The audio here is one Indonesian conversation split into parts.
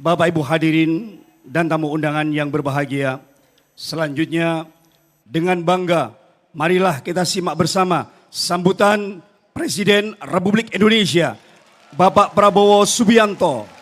Bapak Ibu hadirin dan tamu undangan yang berbahagia, selanjutnya dengan bangga marilah kita simak bersama sambutan Presiden Republik Indonesia Bapak Prabowo Subianto.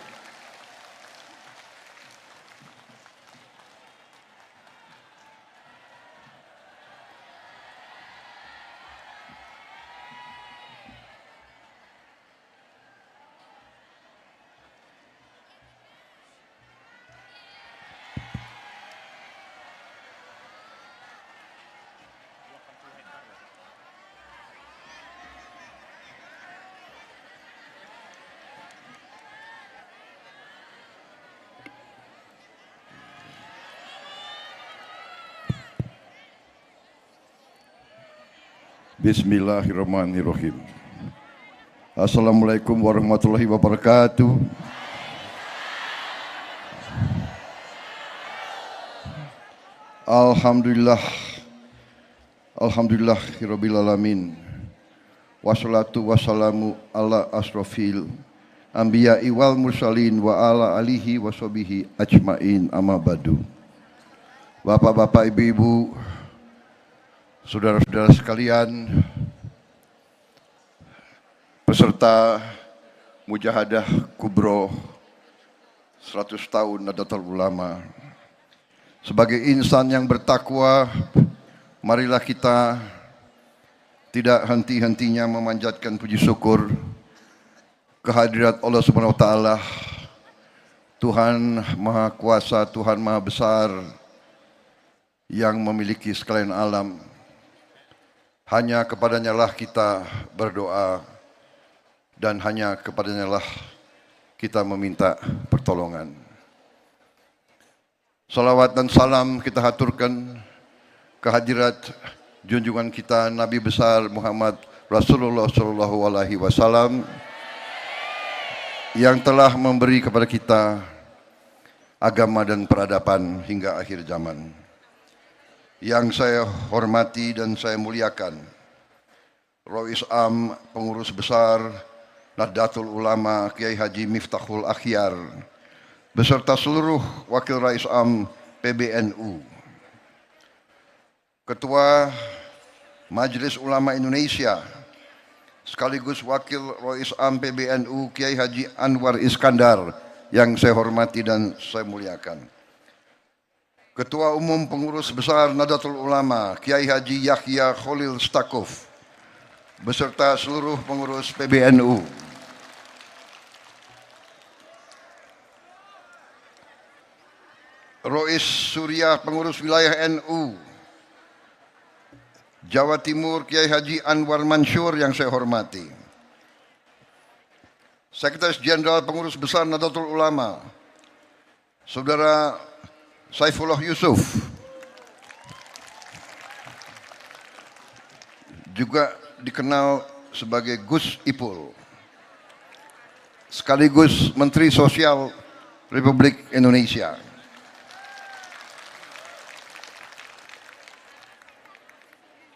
Bismillahirrahmanirrahim. Assalamualaikum warahmatullahi wabarakatuh. Alhamdulillahirabbil alamin. Wassalatu wassalamu ala asrofil anbiya'i wal mursalin wa ala alihi washabihi ajmain, amma ba'du. Bapak-bapak, ibu-ibu, saudara-saudara sekalian, peserta Mujahadah Kubro 100 tahun Nahdlatul Ulama. Sebagai insan yang bertakwa, marilah kita tidak henti-hentinya memanjatkan puji syukur kehadirat Allah Subhanahu wa taala, Tuhan Maha Kuasa, Tuhan Maha Besar yang memiliki sekalian alam. Hanya kepadanya lah kita berdoa dan hanya kepadanya lah kita meminta pertolongan. Salawat dan salam kita haturkan kehadirat junjungan kita Nabi besar Muhammad Rasulullah SAW yang telah memberi kepada kita agama dan peradaban hingga akhir zaman. Yang saya hormati dan saya muliakan Rais Am Pengurus Besar Nahdlatul Ulama Kiai Haji Miftahul Akhyar beserta seluruh Wakil Rais Am PBNU, Ketua Majelis Ulama Indonesia sekaligus Wakil Rais Am PBNU Kiai Haji Anwar Iskandar yang saya hormati dan saya muliakan, Ketua Umum Pengurus Besar Nahdlatul Ulama Kiai Haji Yahya Khalil Stakuf beserta seluruh pengurus PBNU, Rois Surya Pengurus Wilayah NU Jawa Timur Kiai Haji Anwar Mansur yang saya hormati, Sekretaris Jenderal Pengurus Besar Nahdlatul Ulama Saudara Saifullah Yusuf, juga dikenal sebagai Gus Ipul, sekaligus Menteri Sosial Republik Indonesia.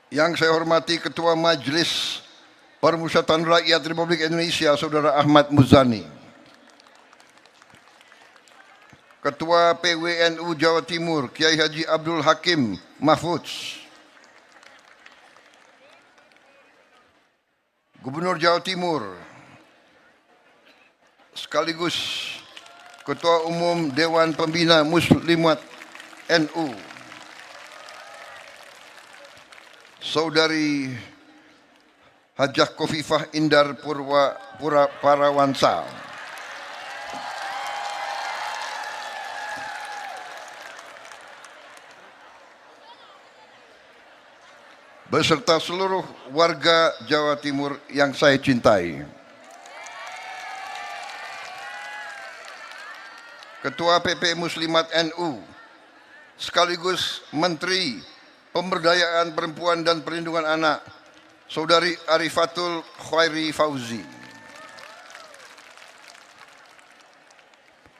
Yang saya hormati Ketua Majelis Permusyawaratan Rakyat Republik Indonesia Saudara Ahmad Muzani, Ketua PWNU Jawa Timur Kiai Haji Abdul Hakim Mahfudz, Gubernur Jawa Timur sekaligus Ketua Umum Dewan Pembina Muslimat NU Saudari Hajah Khofifah Indar Parawansa, beserta seluruh warga Jawa Timur yang saya cintai, Ketua PP Muslimat NU sekaligus Menteri Pemberdayaan Perempuan dan Perlindungan Anak Saudari Arifatul Khairi Fauzi,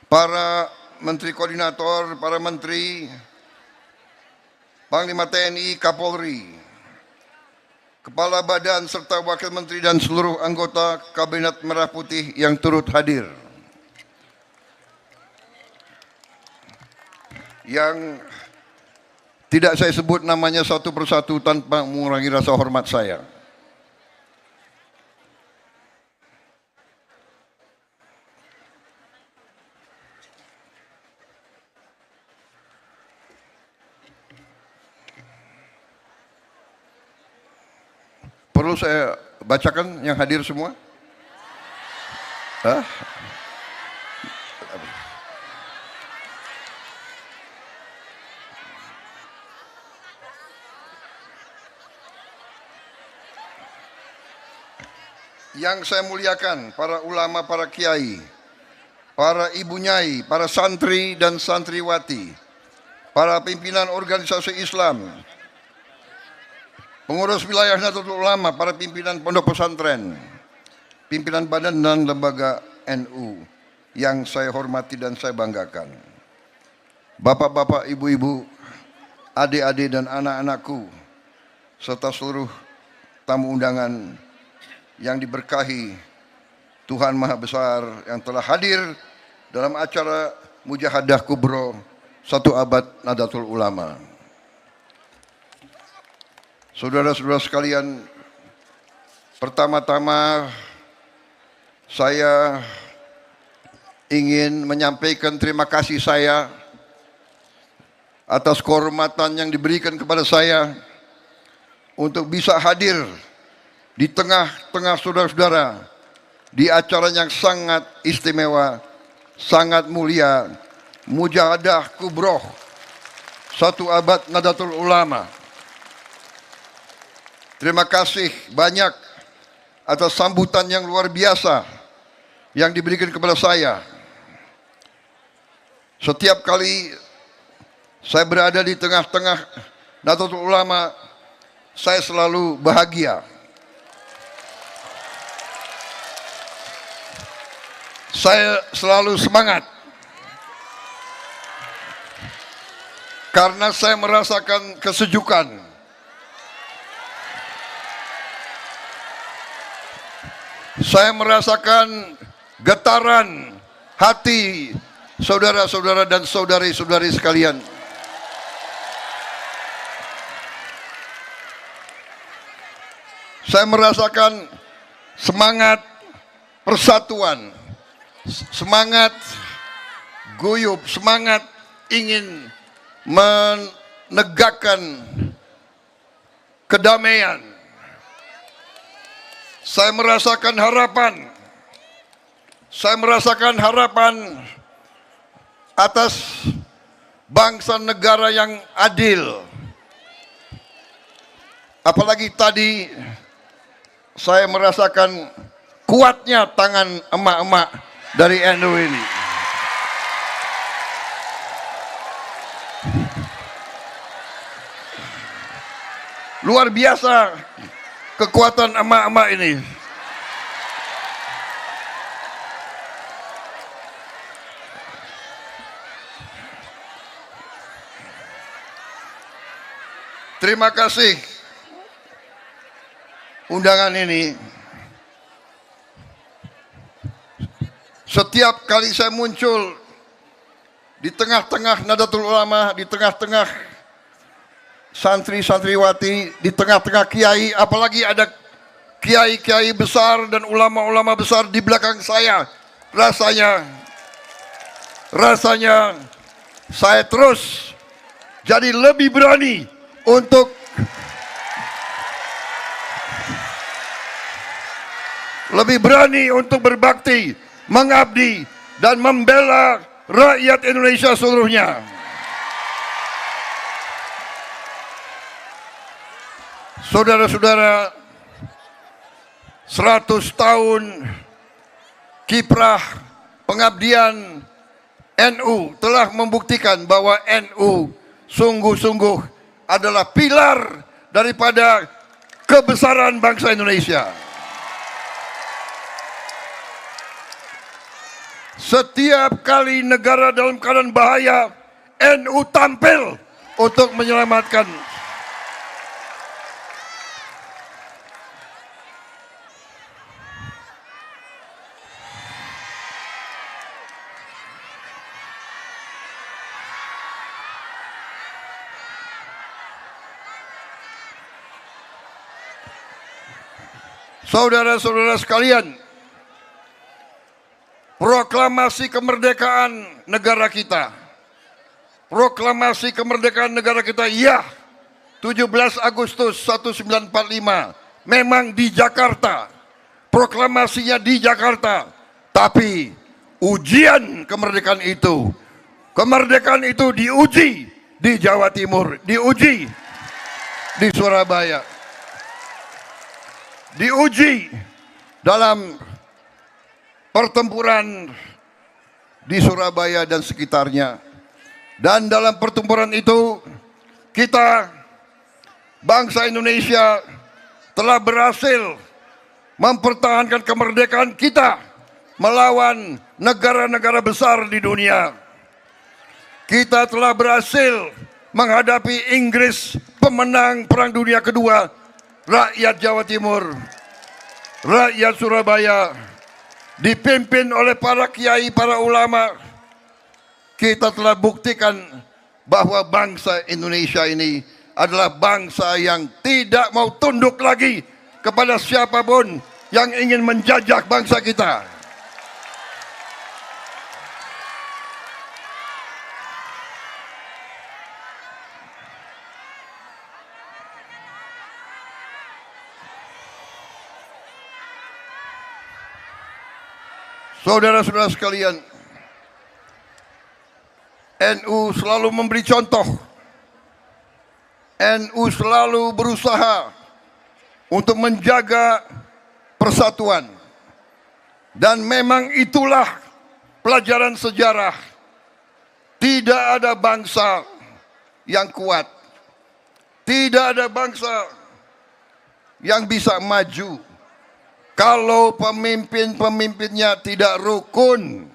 para Menteri Koordinator, para Menteri, Panglima TNI, Kapolri, Kepala Badan serta Wakil Menteri dan seluruh anggota Kabinet Merah Putih yang turut hadir. yang tidak saya sebut namanya satu persatu tanpa mengurangi rasa hormat saya. Perlu saya bacakan yang hadir semua? Hah? Yang saya muliakan, para ulama, para kiai, para ibu nyai, para santri dan santriwati, para pimpinan organisasi Islam, pengurus wilayah Nahdlatul Ulama, para pimpinan pondok pesantren, pimpinan badan dan lembaga NU yang saya hormati dan saya banggakan. Bapak-bapak, ibu-ibu, adik-adik dan anak-anakku, serta seluruh tamu undangan yang diberkahi Tuhan Maha Besar yang telah hadir dalam acara Mujahadah Kubro 1 abad Nahdlatul Ulama. Saudara-saudara sekalian, pertama-tama saya ingin menyampaikan terima kasih saya atas kehormatan yang diberikan kepada saya untuk bisa hadir di tengah-tengah saudara-saudara di acara yang sangat istimewa, sangat mulia, Mujahadah Kubro 1 abad Nahdlatul Ulama. Terima kasih banyak atas sambutan yang luar biasa yang diberikan kepada saya. Setiap kali saya berada di tengah-tengah Nahdlatul Ulama, saya selalu bahagia. Saya selalu semangat karena saya merasakan kesejukan. Saya merasakan getaran hati saudara-saudara dan saudari-saudari sekalian. Saya merasakan semangat persatuan, semangat guyup, semangat ingin menegakkan kedamaian. Saya merasakan harapan. Saya merasakan harapan atas bangsa negara yang adil. Apalagi tadi saya merasakan kuatnya tangan emak-emak dari NU ini. Luar biasa kekuatan emak-emak ini. Terima kasih undangan ini. Setiap kali saya muncul di tengah-tengah Nahdlatul Ulama, di tengah-tengah santri-santriwati, di tengah-tengah kiai, apalagi ada kiai-kiai besar dan ulama-ulama besar di belakang saya, rasanya saya terus jadi lebih berani untuk berbakti, mengabdi dan membela rakyat Indonesia seluruhnya. Saudara-saudara, 100 tahun kiprah pengabdian NU telah membuktikan bahwa NU sungguh-sungguh adalah pilar daripada kebesaran bangsa Indonesia. Setiap kali negara dalam keadaan bahaya, NU tampil untuk menyelamatkan. Saudara-saudara sekalian, proklamasi kemerdekaan negara kita. Proklamasi kemerdekaan negara kita, ya, 17 Agustus 1945, memang di Jakarta. Proklamasinya di Jakarta. Tapi ujian kemerdekaan itu diuji di Jawa Timur, diuji di Surabaya, diuji dalam pertempuran di Surabaya dan sekitarnya. Dan dalam pertempuran itu kita, bangsa Indonesia, telah berhasil mempertahankan kemerdekaan kita melawan negara-negara besar di dunia. Kita telah berhasil menghadapi Inggris, pemenang Perang Dunia Kedua, rakyat Jawa Timur, rakyat Surabaya, dipimpin oleh para kiai, para ulama. Kita telah buktikan bahwa bangsa Indonesia ini adalah bangsa yang tidak mau tunduk lagi kepada siapapun yang ingin menjajah bangsa kita. Saudara-saudara sekalian, NU selalu memberi contoh. NU selalu berusaha untuk menjaga persatuan. Dan memang itulah pelajaran sejarah. Tidak ada bangsa yang kuat. Tidak ada bangsa yang bisa maju kalau pemimpin-pemimpinnya tidak rukun.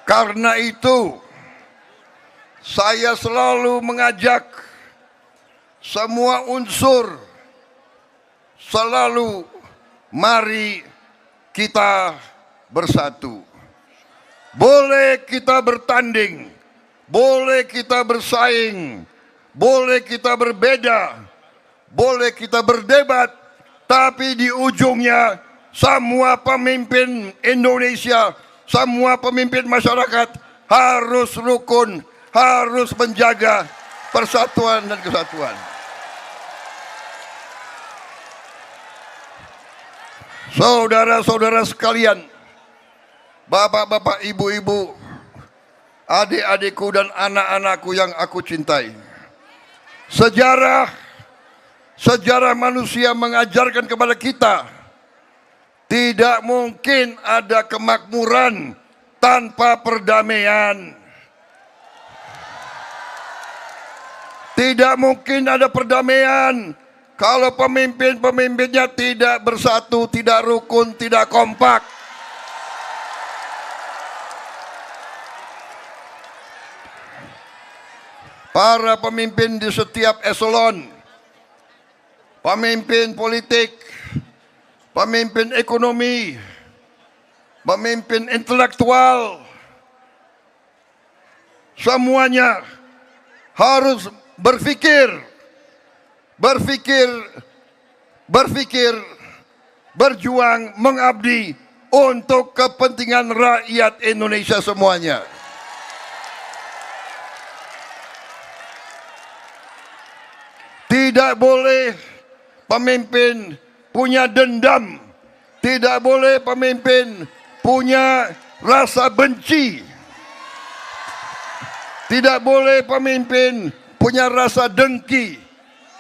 Karena itu, saya selalu mengajak semua unsur, selalu mari kita bersatu. Boleh kita bertanding, boleh kita bersaing, boleh kita berbeda, boleh kita berdebat, tapi di ujungnya semua pemimpin Indonesia, semua pemimpin masyarakat harus rukun, harus menjaga persatuan dan kesatuan. Saudara-saudara sekalian, bapak-bapak, ibu-ibu, adik-adikku dan anak-anakku yang aku cintai. Sejarah manusia mengajarkan kepada kita, tidak mungkin ada kemakmuran tanpa perdamaian. Tidak mungkin ada perdamaian kalau pemimpin-pemimpinnya tidak bersatu, tidak rukun, tidak kompak. Para pemimpin di setiap eselon, pemimpin politik, pemimpin ekonomi, pemimpin intelektual, semuanya harus berjuang, mengabdi untuk kepentingan rakyat Indonesia semuanya. Tidak boleh pemimpin punya dendam. Tidak boleh pemimpin punya rasa benci. Tidak boleh pemimpin punya rasa dengki.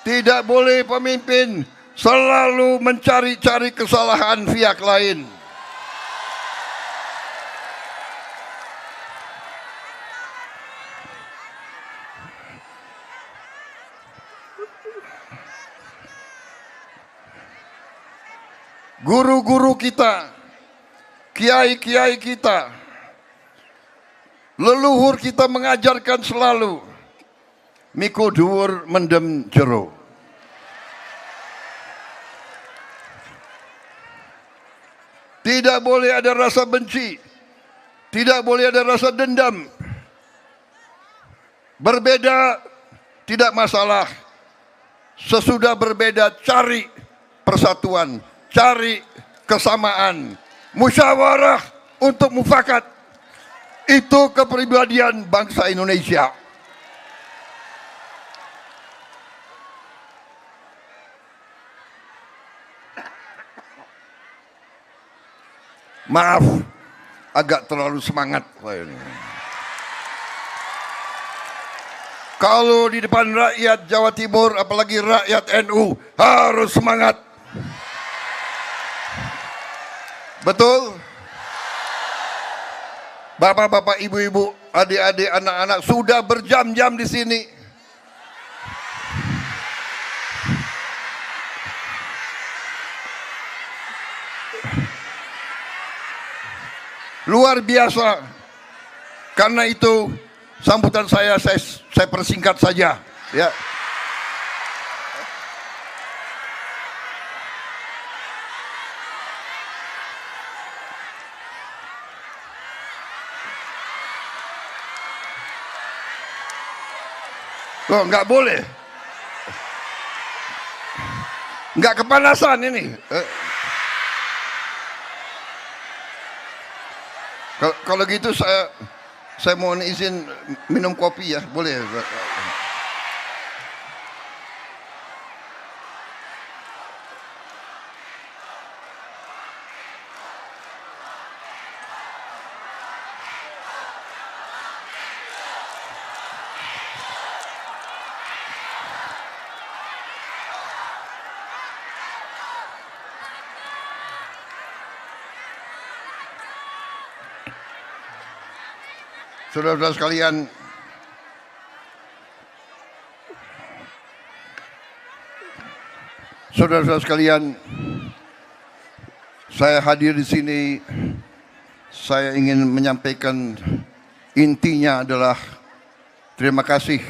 Tidak boleh pemimpin selalu mencari-cari kesalahan pihak lain. Guru-guru kita, kiai-kiai kita, leluhur kita mengajarkan selalu, miko dhuwur mendem jero. Tidak boleh ada rasa benci, tidak boleh ada rasa dendam, Berbeda tidak masalah. Sesudah berbeda cari persatuan, cari kesamaan, musyawarah untuk mufakat. Itu kepribadian bangsa Indonesia. Maaf, agak terlalu semangat saya ini. Kalau di depan rakyat Jawa Timur, apalagi rakyat NU, harus semangat. Betul? Bapak-bapak, ibu-ibu, adik-adik, anak-anak sudah berjam-jam di sini. Luar biasa. Karena itu sambutan saya persingkat saja, ya. Oh, nggak boleh. Nggak kepanasan ini. Kalau gitu saya mohon izin minum kopi ya, boleh? Saudara-saudara sekalian, saya hadir di sini. Saya ingin menyampaikan intinya adalah terima kasih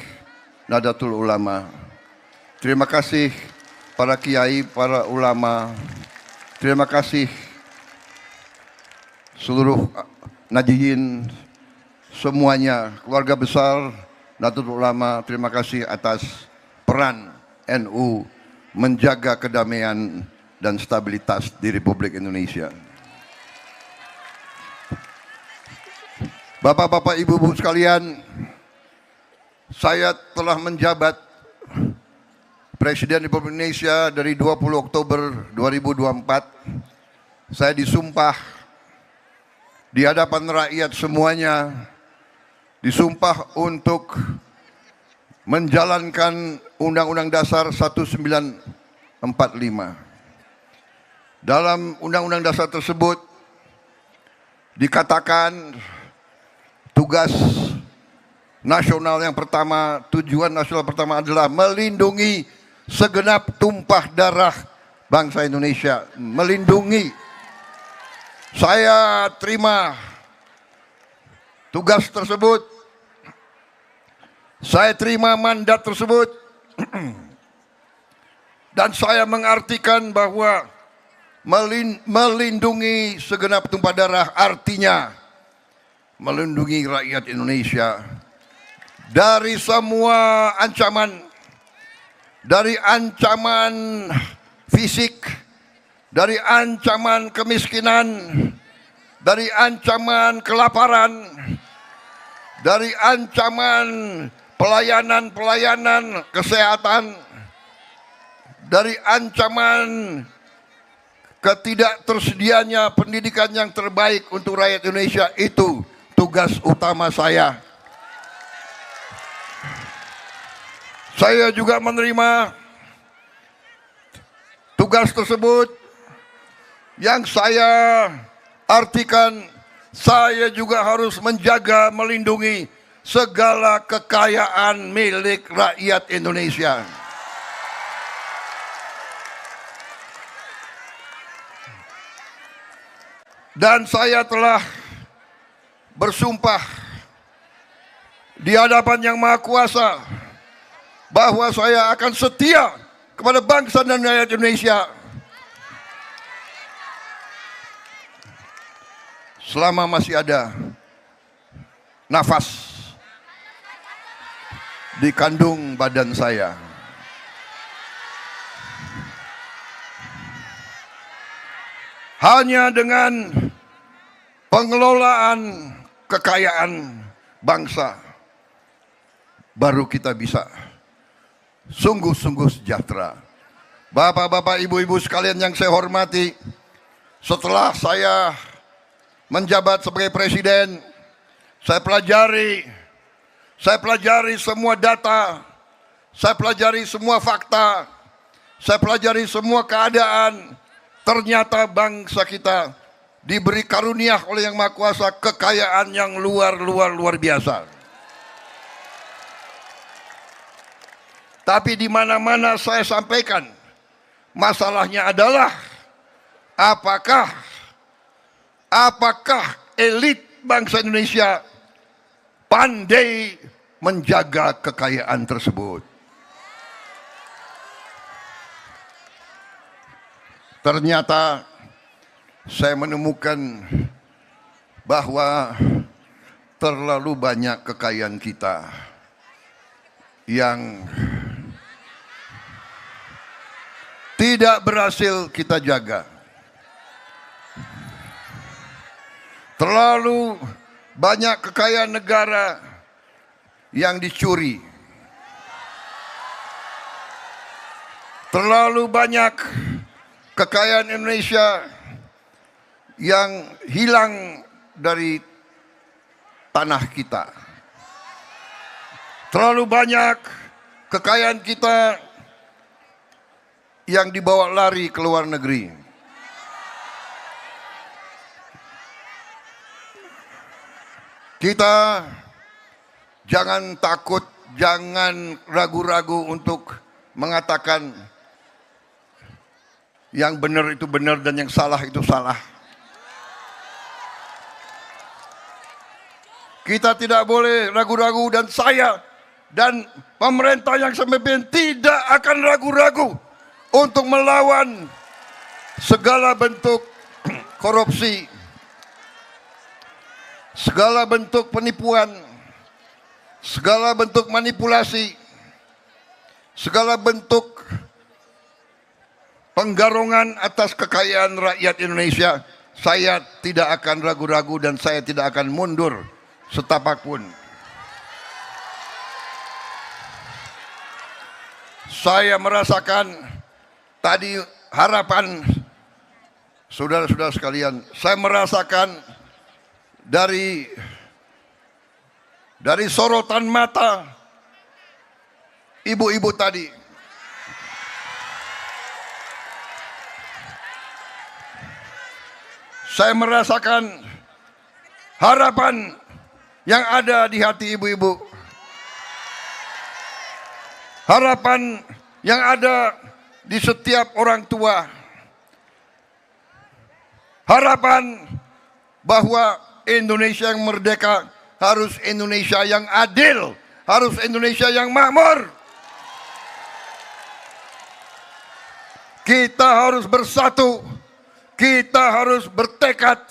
Nahdlatul Ulama, terima kasih para kiai, para ulama, terima kasih seluruh nahdliyin. Semuanya, keluarga besar Nahdlatul Ulama, terima kasih atas peran NU menjaga kedamaian dan stabilitas di Republik Indonesia. Bapak-bapak, ibu-ibu sekalian, saya telah menjabat Presiden Republik Indonesia dari 20 Oktober 2024. Saya disumpah di hadapan rakyat semuanya, disumpah untuk menjalankan Undang-Undang Dasar 1945. Dalam Undang-Undang Dasar tersebut dikatakan tugas nasional yang pertama, tujuan nasional pertama adalah melindungi segenap tumpah darah bangsa Indonesia. Melindungi. Saya terima tugas tersebut. Saya terima mandat tersebut. Dan saya mengartikan bahwa melindungi segenap tumpah darah artinya melindungi rakyat Indonesia dari semua ancaman, dari ancaman fisik, dari ancaman kemiskinan, dari ancaman kelaparan, dari ancaman pelayanan kesehatan, dari ancaman ketidaktersedianya pendidikan yang terbaik untuk rakyat Indonesia. Itu tugas utama saya. Saya juga menerima tugas tersebut yang saya artikan saya juga harus menjaga, melindungi segala kekayaan milik rakyat Indonesia. Dan saya telah bersumpah di hadapan Yang Maha Kuasa bahwa saya akan setia kepada bangsa dan rakyat Indonesia selama masih ada nafas. di kandung badan saya. Hanya dengan pengelolaan kekayaan bangsa baru kita bisa sungguh-sungguh sejahtera. Bapak-bapak, ibu-ibu sekalian yang saya hormati, setelah saya menjabat sebagai presiden, saya pelajari semua data, saya pelajari semua fakta, saya pelajari semua keadaan. Ternyata bangsa kita diberi karunia oleh Yang Maha Kuasa kekayaan yang luar biasa. Tapi di mana-mana saya sampaikan, masalahnya adalah apakah elit bangsa Indonesia pandai menjaga kekayaan tersebut. Ternyata saya menemukan bahwa terlalu banyak kekayaan kita yang tidak berhasil kita jaga. Terlalu banyak kekayaan negara yang dicuri. Terlalu banyak kekayaan Indonesia yang hilang dari tanah kita. Terlalu banyak kekayaan kita yang dibawa lari ke luar negeri. Kita jangan takut, jangan ragu-ragu untuk mengatakan yang benar itu benar dan yang salah itu salah. Kita tidak boleh ragu-ragu, dan saya dan pemerintah yang saya pimpin tidak akan ragu-ragu untuk melawan segala bentuk korupsi, segala bentuk penipuan, segala bentuk manipulasi, segala bentuk penggarongan atas kekayaan rakyat Indonesia. Saya tidak akan ragu-ragu dan saya tidak akan mundur setapak pun. Saya merasakan tadi harapan saudara-saudara sekalian. Saya merasakan dari sorotan mata ibu-ibu tadi. Saya merasakan harapan yang ada di hati ibu-ibu. Harapan yang ada di setiap orang tua. Harapan bahwa Indonesia yang merdeka harus Indonesia yang adil, harus Indonesia yang makmur. Kita harus bersatu. Kita harus bertekad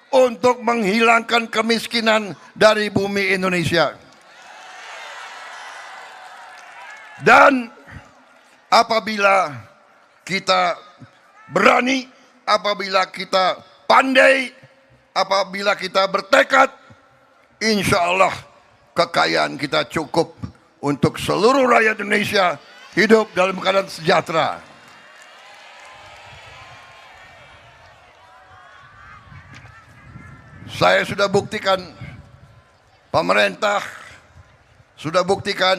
untuk menghilangkan kemiskinan dari bumi Indonesia. Dan apabila kita berani, apabila kita pandai, apabila kita bertekad, insya Allah kekayaan kita cukup untuk seluruh rakyat Indonesia hidup dalam keadaan sejahtera. Saya sudah buktikan, pemerintah sudah buktikan,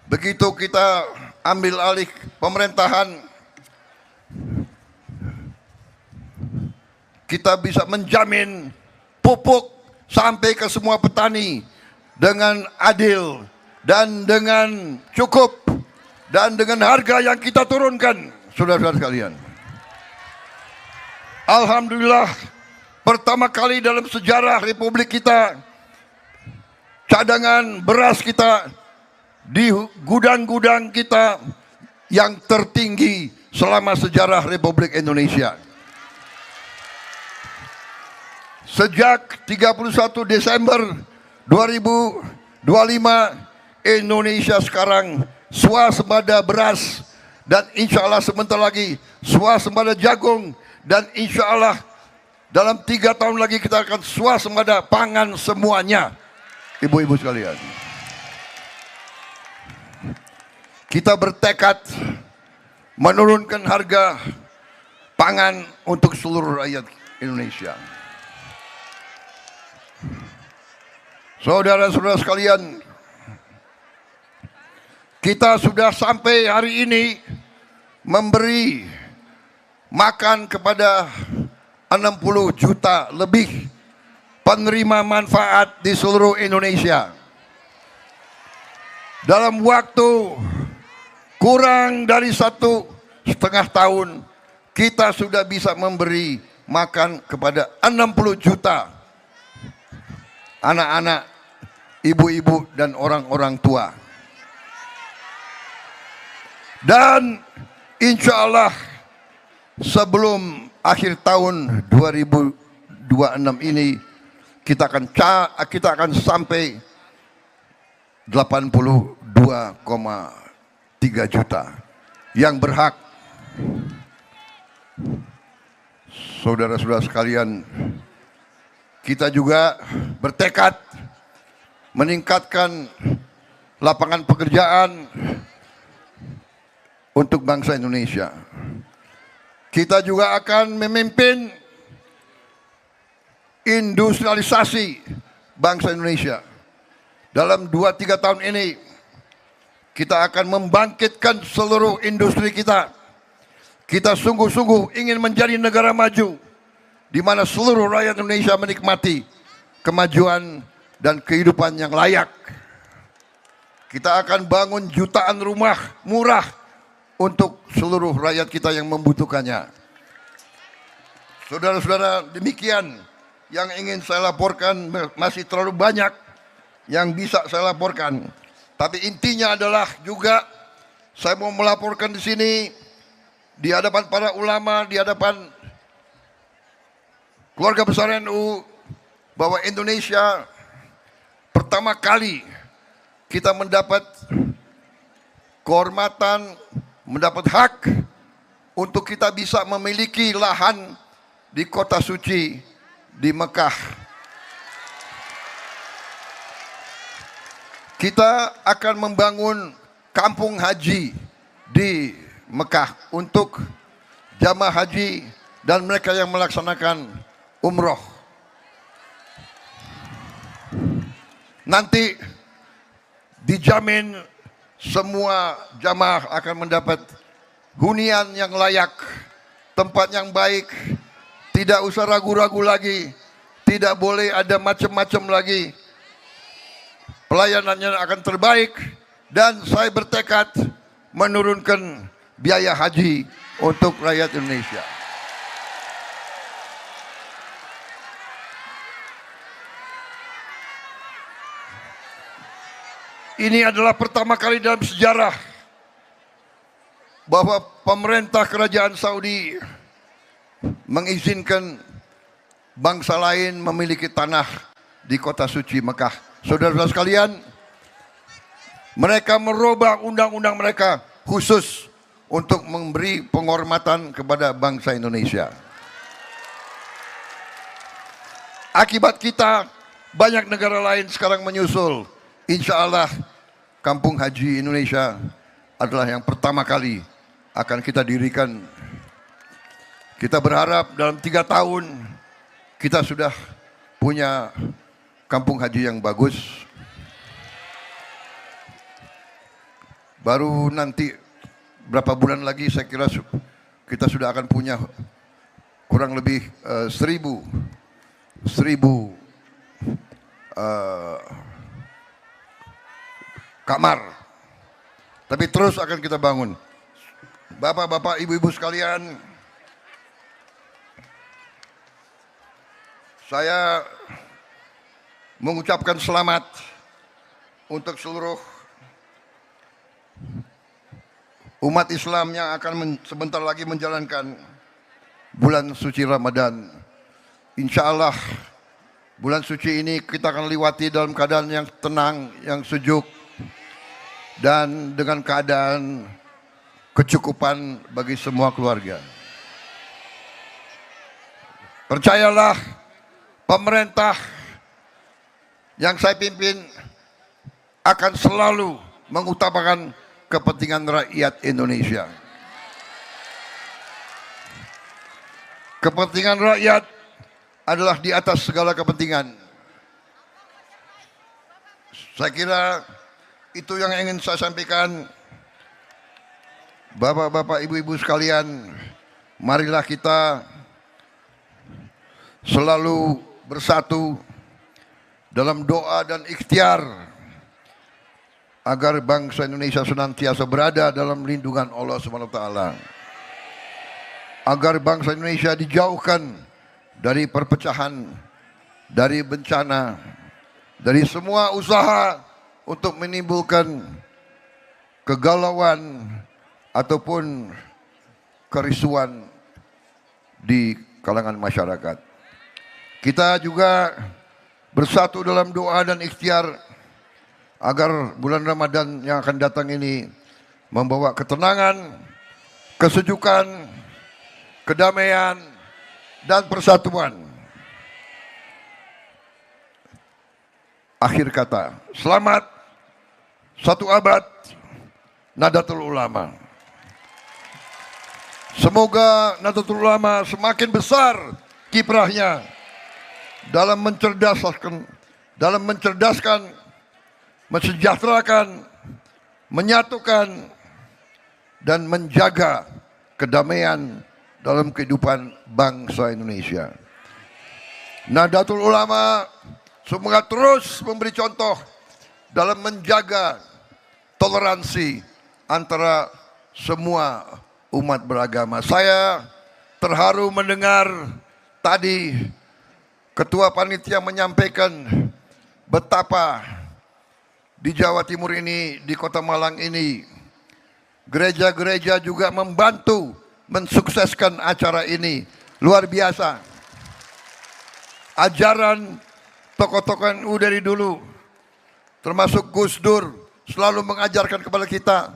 begitu kita ambil alih pemerintahan, kita bisa menjamin pupuk sampai ke semua petani dengan adil dan dengan cukup dan dengan harga yang kita turunkan, saudara-saudara sekalian. Alhamdulillah, pertama kali dalam sejarah Republik kita, cadangan beras kita di gudang-gudang kita yang tertinggi selama sejarah Republik Indonesia. Sejak 31 Desember 2025 Indonesia sekarang swasembada beras, dan insya Allah sebentar lagi swasembada jagung, dan insya Allah dalam 3 tahun lagi kita akan swasembada pangan semuanya. Ibu-ibu sekalian, kita bertekad menurunkan harga pangan untuk seluruh rakyat Indonesia. Saudara-saudara sekalian, kita sudah sampai hari ini memberi makan kepada 60 juta lebih penerima manfaat di seluruh Indonesia. Dalam waktu kurang dari 1,5 tahun, kita sudah bisa memberi makan kepada 60 juta anak-anak, ibu-ibu, dan orang-orang tua. Dan insya Allah sebelum akhir tahun 2026 ini kita akan sampai 82,3 juta yang berhak. Saudara-saudara sekalian, kita juga bertekad meningkatkan lapangan pekerjaan untuk bangsa Indonesia. Kita juga akan memimpin industrialisasi bangsa Indonesia. Dalam 2-3 tahun ini kita akan membangkitkan seluruh industri kita. Kita sungguh-sungguh ingin menjadi negara maju di mana seluruh rakyat Indonesia menikmati kemajuan dan kehidupan yang layak. Kita akan bangun jutaan rumah murah untuk seluruh rakyat kita yang membutuhkannya. Saudara-saudara, demikian yang ingin saya laporkan. Masih terlalu banyak yang bisa saya laporkan, tapi intinya adalah juga saya mau melaporkan di sini di hadapan para ulama, di hadapan keluarga besar NU, bahwa Indonesia pertama kali kita mendapat kehormatan, mendapat hak untuk kita bisa memiliki lahan di kota suci di Mekah. Kita akan membangun kampung haji di Mekah untuk jamaah haji dan mereka yang melaksanakan umroh. Nanti dijamin semua jamaah akan mendapat hunian yang layak, tempat yang baik, tidak usah ragu-ragu lagi, tidak boleh ada macam-macam lagi. Pelayanannya akan terbaik, dan saya bertekad menurunkan biaya haji untuk rakyat Indonesia. Ini adalah pertama kali dalam sejarah bahwa pemerintah kerajaan Saudi mengizinkan bangsa lain memiliki tanah di kota suci Mekah. Saudara-saudara sekalian, mereka merubah undang-undang mereka khusus untuk memberi penghormatan kepada bangsa Indonesia. Akibat kita, banyak negara lain sekarang menyusul. Insya Allah Kampung Haji Indonesia adalah yang pertama kali akan kita dirikan. Kita berharap dalam 3 tahun kita sudah punya kampung haji yang bagus. Baru nanti berapa bulan lagi saya kira kita sudah akan punya kurang lebih 1.000 kamar. Tapi terus akan kita bangun. Bapak-bapak, ibu-ibu sekalian, saya mengucapkan selamat untuk seluruh umat Islam yang akan sebentar lagi menjalankan bulan suci Ramadan. Insya Allah bulan suci ini kita akan lewati dalam keadaan yang tenang, yang sejuk, dan dengan keadaan kecukupan bagi semua keluarga. Percayalah, pemerintah yang saya pimpin akan selalu mengutamakan kepentingan rakyat Indonesia. Kepentingan rakyat adalah di atas segala kepentingan. Saya kira itu yang ingin saya sampaikan. Bapak-bapak, ibu-ibu sekalian, marilah kita selalu bersatu dalam doa dan ikhtiar agar bangsa Indonesia senantiasa berada dalam lindungan Allah SWT. Agar bangsa Indonesia dijauhkan dari perpecahan, dari bencana, dari semua usaha untuk menimbulkan kegalauan ataupun kerisuan di kalangan masyarakat. Kita juga bersatu dalam doa dan ikhtiar agar bulan Ramadan yang akan datang ini membawa ketenangan, kesejukan, kedamaian, dan persatuan. Akhir kata, selamat 1 abad Nahdlatul Ulama. Semoga Nahdlatul Ulama semakin besar kiprahnya dalam mencerdaskan, mensejahterakan, menyatukan, dan menjaga kedamaian dalam kehidupan bangsa Indonesia. Nahdlatul Ulama semoga terus memberi contoh dalam menjaga toleransi antara semua umat beragama. Saya terharu mendengar tadi Ketua Panitia menyampaikan betapa di Jawa Timur ini, di Kota Malang ini, gereja-gereja juga membantu mensukseskan acara ini. Luar biasa. Ajaran tokoh-tokoh NU dari dulu, termasuk Gus Dur, selalu mengajarkan kepada kita,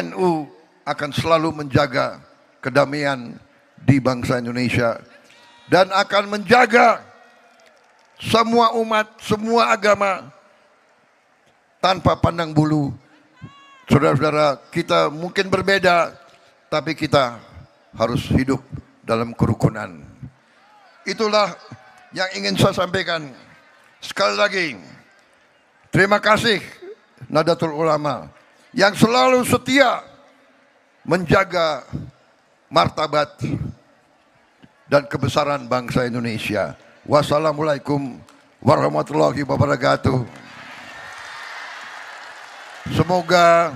NU akan selalu menjaga kedamaian di bangsa Indonesia dan akan menjaga semua umat, semua agama tanpa pandang bulu. Saudara-saudara, kita mungkin berbeda, tapi kita harus hidup dalam kerukunan. Itulah yang ingin saya sampaikan. Sekali lagi, terima kasih Nahdlatul Ulama yang selalu setia menjaga martabat dan kebesaran bangsa Indonesia. Wassalamualaikum warahmatullahi wabarakatuh. Semoga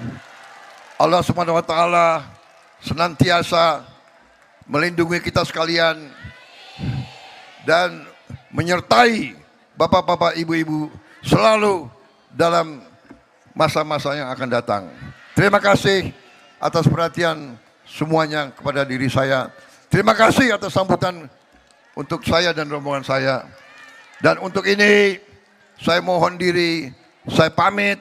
Allah Subhanahu wa taala senantiasa melindungi kita sekalian dan menyertai bapak-bapak, ibu-ibu selalu dalam masa-masa yang akan datang. Terima kasih atas perhatian semuanya kepada diri saya. Terima kasih atas sambutan untuk saya dan rombongan saya. Dan untuk ini saya mohon diri, saya pamit,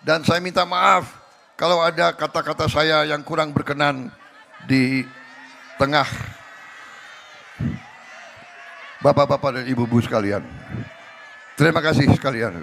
dan saya minta maaf kalau ada kata-kata saya yang kurang berkenan di tengah bapak-bapak dan ibu-ibu sekalian. Terima kasih sekalian.